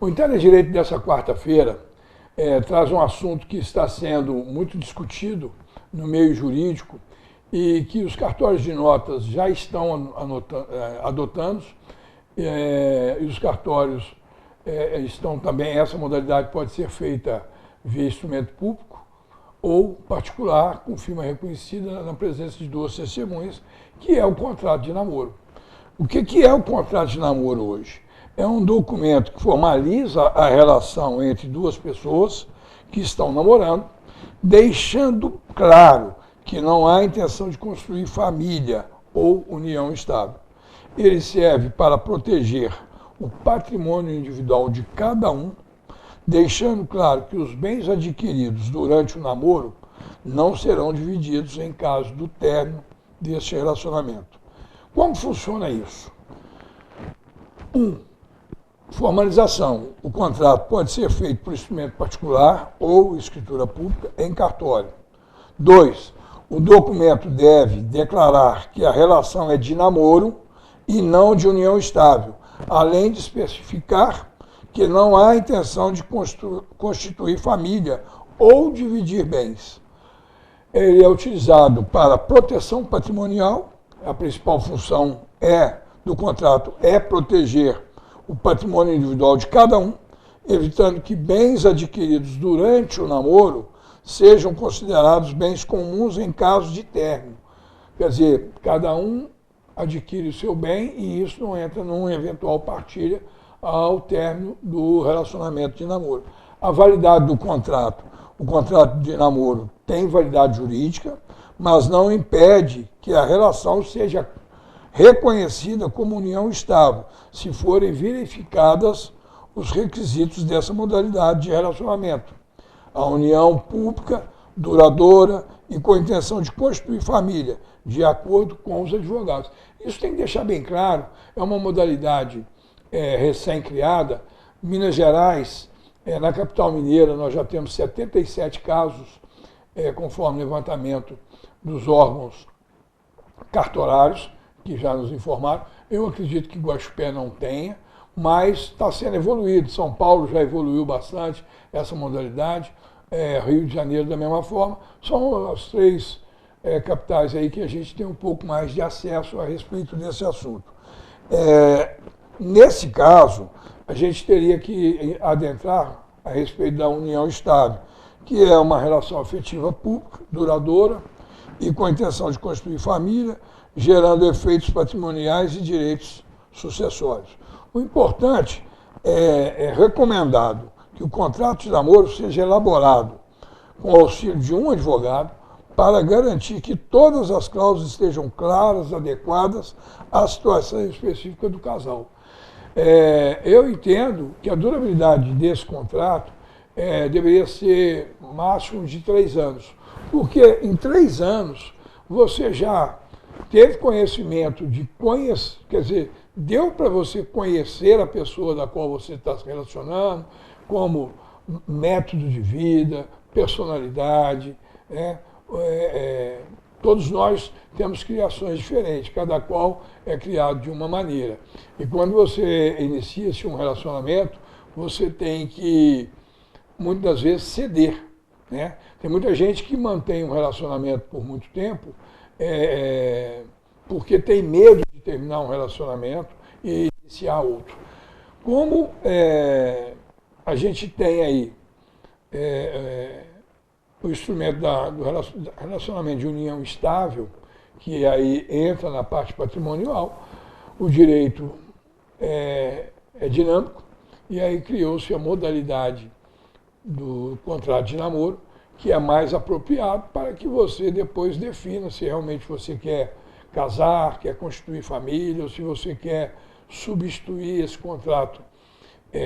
O Interdireito dessa quarta-feira traz um assunto que está sendo muito discutido no meio jurídico e que os cartórios de notas já estão adotando, e os cartórios estão também, essa modalidade pode ser feita via instrumento público ou particular, com firma reconhecida na presença de duas testemunhas, que é o contrato de namoro. O que é o contrato de namoro hoje? É um documento que formaliza a relação entre duas pessoas que estão namorando, deixando claro que não há intenção de construir família ou união estável. Ele serve para proteger o patrimônio individual de cada um, deixando claro que os bens adquiridos durante o namoro não serão divididos em caso do término deste relacionamento. Como funciona isso? Formalização. O contrato pode ser feito por instrumento particular ou escritura pública em cartório. 2. O documento deve declarar que a relação é de namoro e não de união estável, além de especificar que não há intenção de constituir família ou dividir bens. Ele é utilizado para proteção patrimonial. A principal função do contrato é proteger o patrimônio individual de cada um, evitando que bens adquiridos durante o namoro sejam considerados bens comuns em caso de término. Quer dizer, cada um adquire o seu bem e isso não entra numa eventual partilha ao término do relacionamento de namoro. A validade do contrato. O contrato de namoro tem validade jurídica, mas não impede que a relação seja reconhecida como união estável, se forem verificadas os requisitos dessa modalidade de relacionamento. A união pública, duradoura e com a intenção de constituir família, de acordo com os advogados. Isso tem que deixar bem claro, é uma modalidade recém-criada. Minas Gerais, na capital mineira, nós já temos 77 casos, conforme o levantamento dos órgãos cartorários, que já nos informaram. Eu acredito que Guaxupé não tenha, mas está sendo evoluído. São Paulo já evoluiu bastante essa modalidade, Rio de Janeiro da mesma forma. São as três capitais aí que a gente tem um pouco mais de acesso a respeito desse assunto. Nesse caso, a gente teria que adentrar a respeito da união estável, que é uma relação afetiva pública, duradoura e com a intenção de construir família, gerando efeitos patrimoniais e direitos sucessórios. O importante é recomendado que o contrato de namoro seja elaborado com o auxílio de um advogado para garantir que todas as cláusulas estejam claras, adequadas à situação específica do casal. Eu entendo que a durabilidade desse contrato deveria ser máximo de 3 anos, porque em 3 anos você já teve conhecimento quer dizer, deu para você conhecer a pessoa da qual você está se relacionando, como método de vida, personalidade, todos nós temos criações diferentes, cada qual é criado de uma maneira. E quando você inicia-se um relacionamento, você tem que, muitas vezes, ceder. Tem muita gente que mantém um relacionamento por muito tempo porque tem medo de terminar um relacionamento e iniciar outro. Como a gente tem aí o instrumento do relacionamento de união estável, que aí entra na parte patrimonial, o direito é dinâmico, e aí criou-se a modalidade do contrato de namoro, que é mais apropriado para que você depois defina se realmente você quer casar, quer constituir família, ou se você quer substituir esse contrato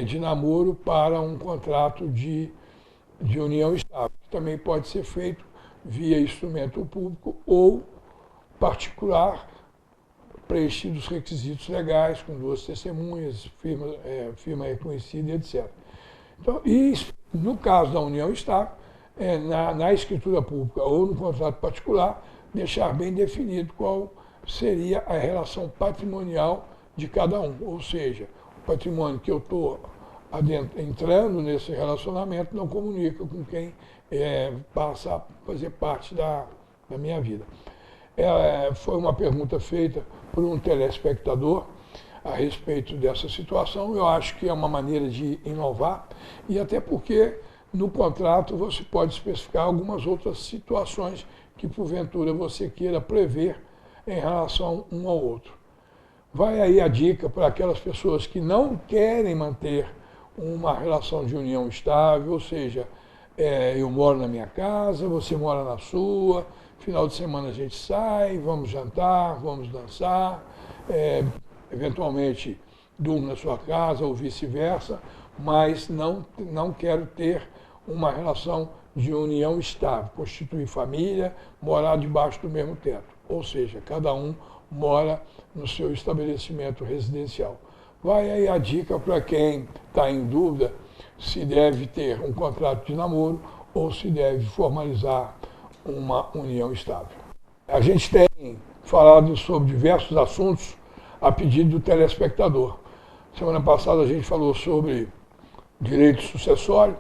de namoro para um contrato de união estável, que também pode ser feito via instrumento público ou particular, preenchidos os requisitos legais, com 2 testemunhas, firma reconhecida, etc. Então, e no caso da união estável, na escritura pública ou no contrato particular, deixar bem definido qual seria a relação patrimonial de cada um, ou seja, o patrimônio que eu estou entrando nesse relacionamento, não comunica com quem passa a fazer parte da minha vida. Foi uma pergunta feita por um telespectador a respeito dessa situação. Eu acho que é uma maneira de inovar, e até porque no contrato você pode especificar algumas outras situações que porventura você queira prever em relação um ao outro. Vai aí a dica para aquelas pessoas que não querem manter uma relação de união estável, ou seja, eu moro na minha casa, você mora na sua, final de semana a gente sai, vamos jantar, vamos dançar, eventualmente durmo na sua casa ou vice-versa, mas não quero ter uma relação de união estável, constituir família, morar debaixo do mesmo teto. Ou seja, cada um mora no seu estabelecimento residencial. Vai aí a dica para quem está em dúvida se deve ter um contrato de namoro ou se deve formalizar uma união estável. A gente tem falado sobre diversos assuntos a pedido do telespectador. Semana passada a gente falou sobre direito sucessório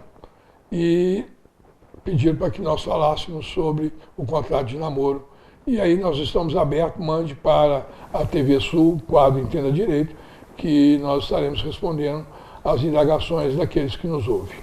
e pediram para que nós falássemos sobre o contrato de namoro. E aí nós estamos abertos, mande para a TV Sul, quadro Entenda Direito, que nós estaremos respondendo às indagações daqueles que nos ouvem.